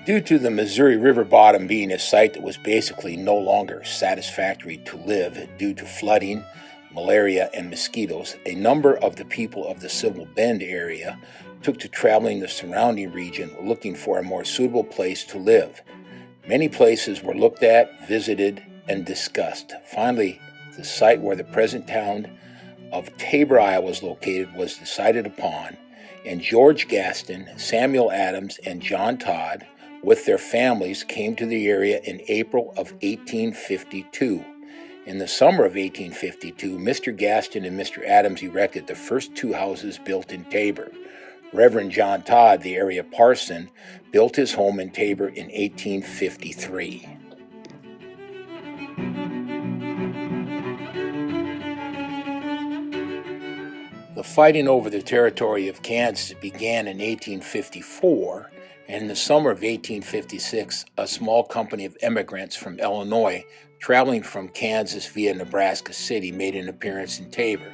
Due to the Missouri River bottom being a site that was basically no longer satisfactory to live due to flooding, malaria, and mosquitoes, a number of the people of the Civil Bend area took to traveling the surrounding region looking for a more suitable place to live. Many places were looked at, visited, and discussed. Finally, the site where the present town of Tabor, Iowa is located was decided upon, and George Gaston, Samuel Adams, and John Todd, with their families, came to the area in April of 1852. In the summer of 1852, Mr. Gaston and Mr. Adams erected the first two houses built in Tabor. Reverend John Todd, the area parson, built his home in Tabor in 1853. The fighting over the territory of Kansas began in 1854, and in the summer of 1856, a small company of immigrants from Illinois traveling from Kansas via Nebraska City made an appearance in Tabor.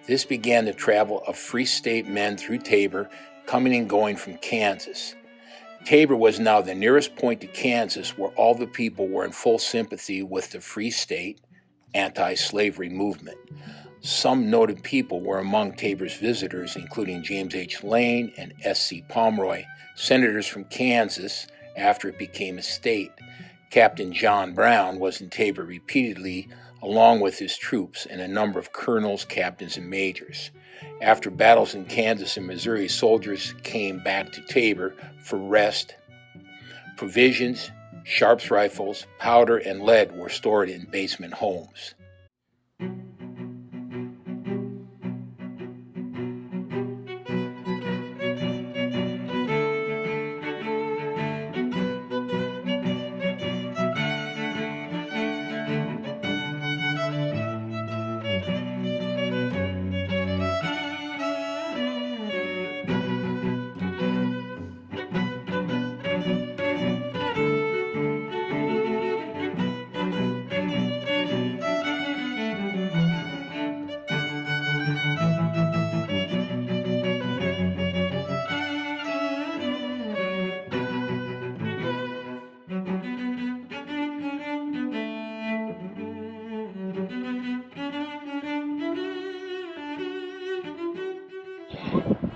This began the travel of Free State men through Tabor, coming and going from Kansas. Tabor was now the nearest point to Kansas where all the people were in full sympathy with the Free State anti-slavery movement. Some noted people were among Tabor's visitors, including James H. Lane and S.C. Pomeroy, senators from Kansas after it became a state. Captain John Brown was in Tabor repeatedly, along with his troops and a number of colonels, captains, and majors. After battles in Kansas and Missouri, soldiers came back to Tabor for rest. Provisions, Sharps rifles, powder, and lead were stored in basement homes.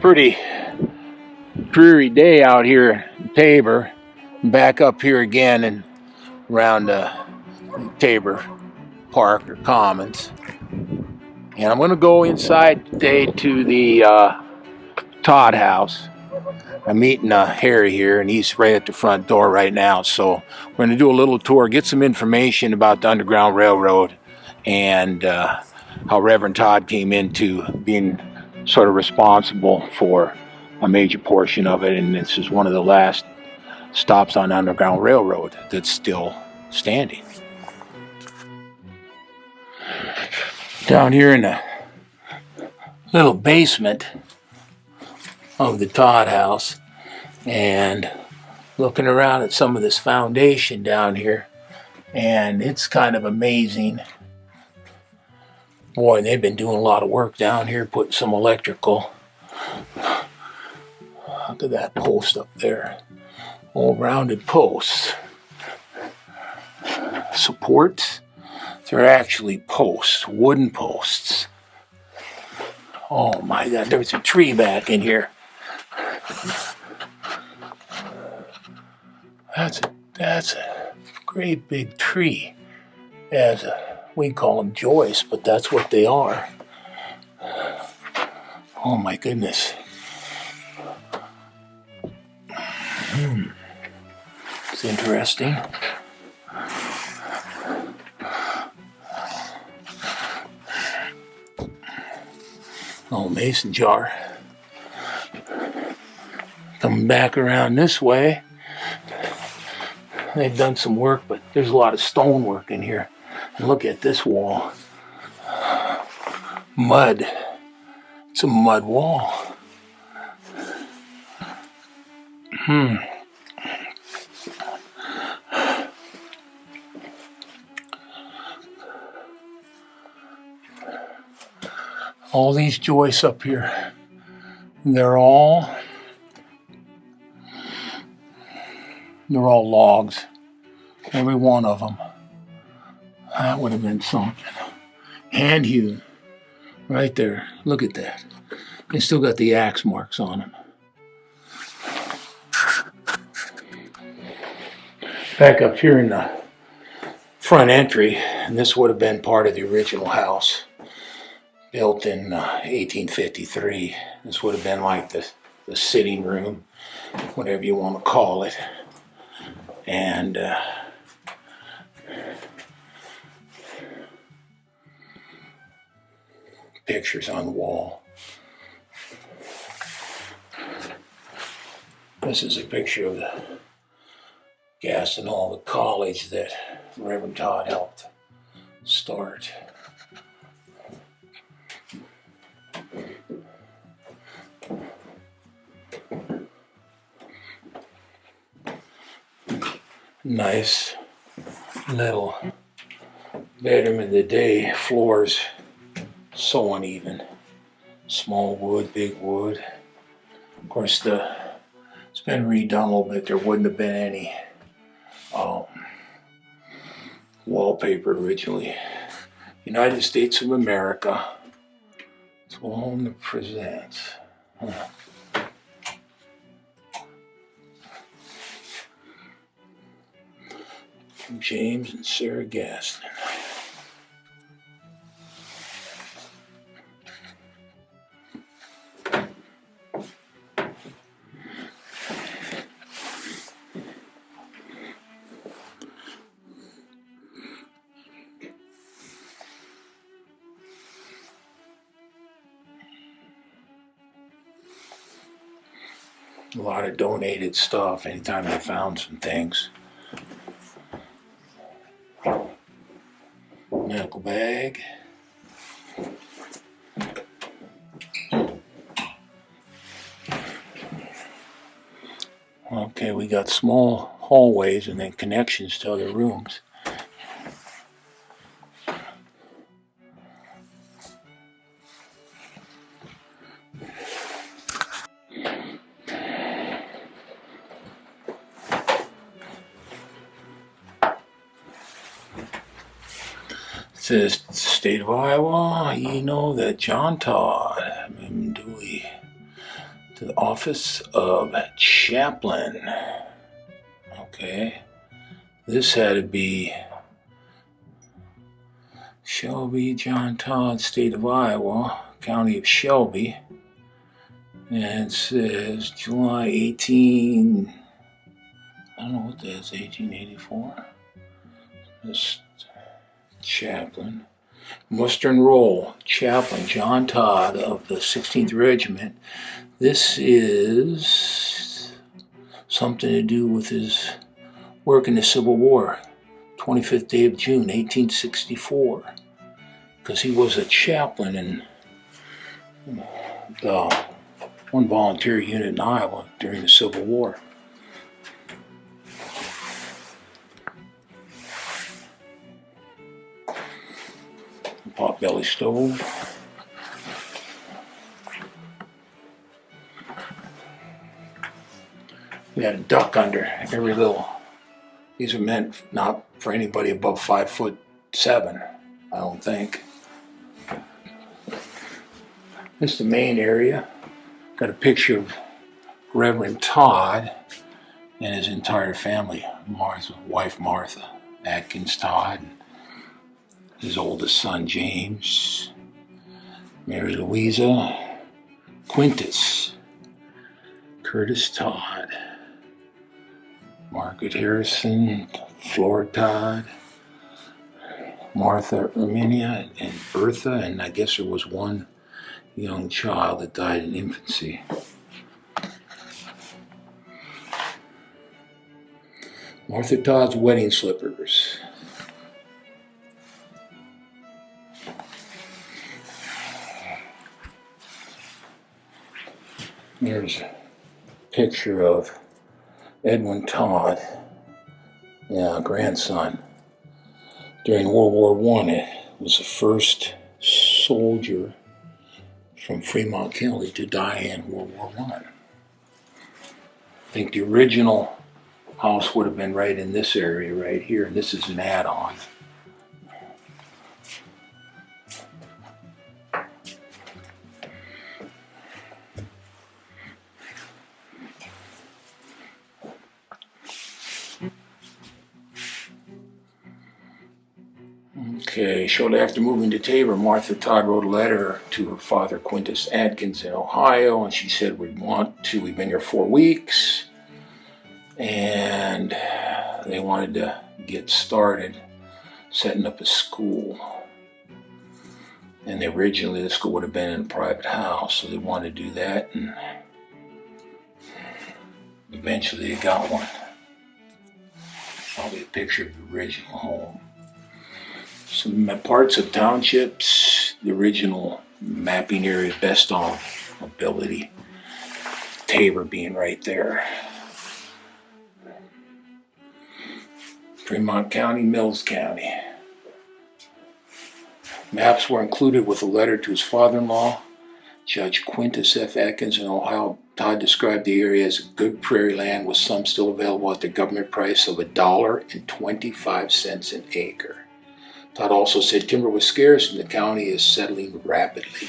Pretty dreary day out here in Tabor. Back up here again and around Tabor Park or Commons. And I'm going to go inside today to the Todd house. I'm meeting Harry here, and he's right at the front door right now. So we're going to do a little tour, get some information about the Underground Railroad and how Reverend Todd came into being sort of responsible for a major portion of it, and this is one of the last stops on the Underground Railroad that's still standing. Down here in the little basement of the Todd house, and looking around at some of this foundation down here, and it's kind of amazing. Boy, they've been doing a lot of work down here, putting some electrical. Look at that post up there. All rounded posts. Supports. They're actually posts, wooden posts. Oh my God, there's a tree back in here. That's a great big tree. We call them joists, but that's what they are. Oh my goodness. It's interesting. Oh, mason jar. Coming back around this way. They've done some work, but there's a lot of stone work in here. And look at this wall. Mud. It's a mud wall. All these joists up here, they're all They're all logs, every one of them. That would have been something. Hand hewn, right there. Look at that. They still got the axe marks on them. Back up here in the front entry, and this would have been part of the original house, built in 1853. This would have been like the sitting room, whatever you want to call it. And pictures on the wall. This is a picture of the Gaston Hall, the college that Reverend Todd helped start. Nice little bedroom of the day. Floors so uneven. Small wood, big wood. Of course, it's been redone a little bit. There wouldn't have been any wallpaper originally. United States of America. It's home that presents. James and Sarah Gaston. A lot of donated stuff anytime they found some things. Medical bag. Okay, we got small hallways and then connections to other rooms. It says, State of Iowa, you know that John Todd, duly to the office of chaplain. Okay, this had to be Shelby, John Todd, State of Iowa, County of Shelby. And it says July 18, I don't know what that is, 1884. This chaplain. Western Roll, Chaplain John Todd of the 16th Regiment. This is something to do with his work in the Civil War, 25th day of June, 1864, because he was a chaplain in one volunteer unit in Iowa during the Civil War. Potbelly stove. We had a duck under every little. These are meant not for anybody above 5'7", I don't think. This is the main area. Got a picture of Reverend Todd and his entire family. Martha, wife Martha, Atkins Todd, his oldest son James, Mary Louisa, Quintus, Curtis Todd, Margaret Harrison, Flora Todd, Martha Erminia, and Bertha, and I guess there was one young child that died in infancy. Martha Todd's wedding slippers. There's a picture of Edwin Todd, grandson. During World War I, it was the first soldier from Fremont County to die in World War I. I think the original house would have been right in this area right here, and this is an add-on. Okay, shortly after moving to Tabor, Martha Todd wrote a letter to her father, Quintus Atkins, in Ohio, and she said, we've been here 4 weeks, and they wanted to get started setting up a school. And originally the school would have been in a private house, so they wanted to do that, and eventually they got one. Probably a picture of the original home. Some parts of townships, the original mapping area, best on ability. Tabor being right there. Fremont County, Mills County. Maps were included with a letter to his father-in-law, Judge Quintus F. Atkins in Ohio. Todd described the area as good prairie land with some still available at the government price of $1.25 an acre. Todd also said timber was scarce and the county is settling rapidly.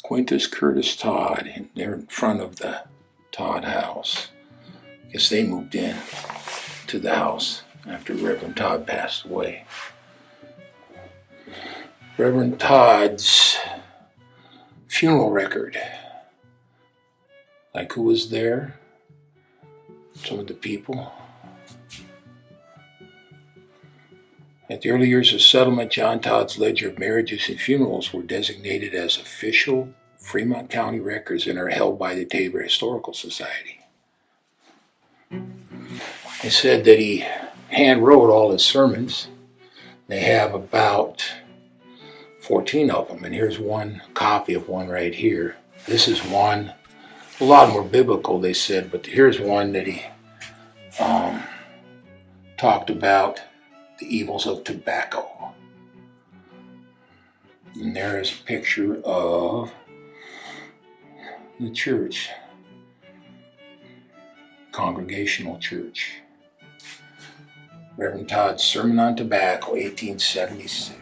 Quintus Curtis Todd, and they're in front of the Todd house. I guess they moved in to the house after Reverend Todd passed away. Reverend Todd's funeral record. Like who was there? Some of the people. At the early years of settlement, John Todd's ledger of marriages and funerals were designated as official Fremont County records and are held by the Tabor Historical Society. They said that he hand-wrote all his sermons. They have about 14 of them, and here's one copy of one right here. This is one, a lot more biblical, they said, but here's one that he talked about the evils of tobacco. And there is a picture of the church, Congregational Church. Reverend Todd's Sermon on Tobacco, 1876.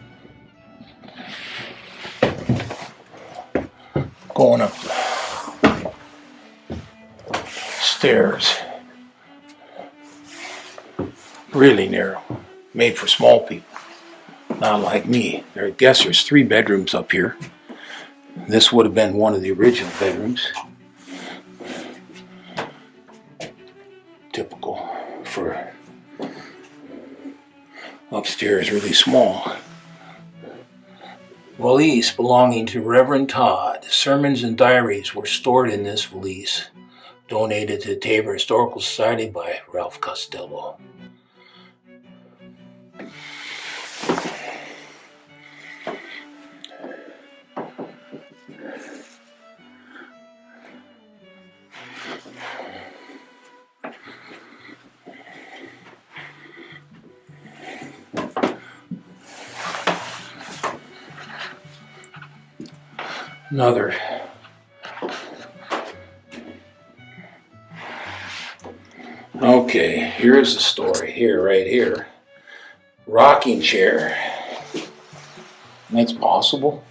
Going up the stairs. Really narrow. Made for small people. Not like me. I guess there's 3 bedrooms up here. This would have been one of the original bedrooms. Typical for upstairs, really small. Valise belonging to Reverend Todd. Sermons and diaries were stored in this valise, donated to the Tabor Historical Society by Ralph Costello. Another. Okay, here's the story. Right here. Rocking chair. That's possible.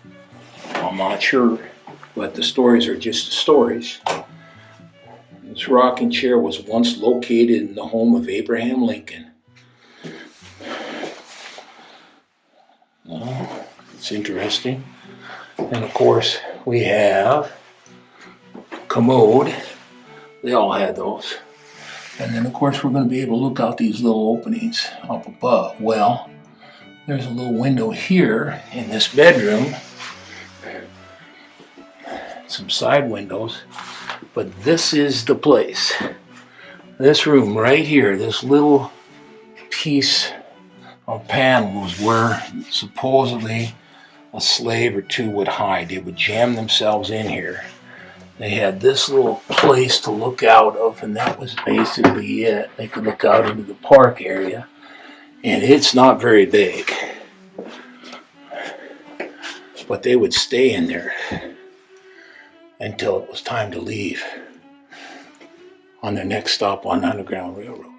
I'm not sure, but the stories are just the stories. This rocking chair was once located in the home of Abraham Lincoln. Well, it's interesting. And of course, we have commode. They all had those. And then of course, we're going to be able to look out these little openings up above. Well, there's a little window here in this bedroom. Some side windows. But this is the place. This room right here, this little piece of panel was where supposedly a slave or two would hide. They would jam themselves in here. They had this little place to look out of, and that was basically it. They could look out into the park area, and it's not very big. But they would stay in there until it was time to leave on their next stop on the Underground Railroad.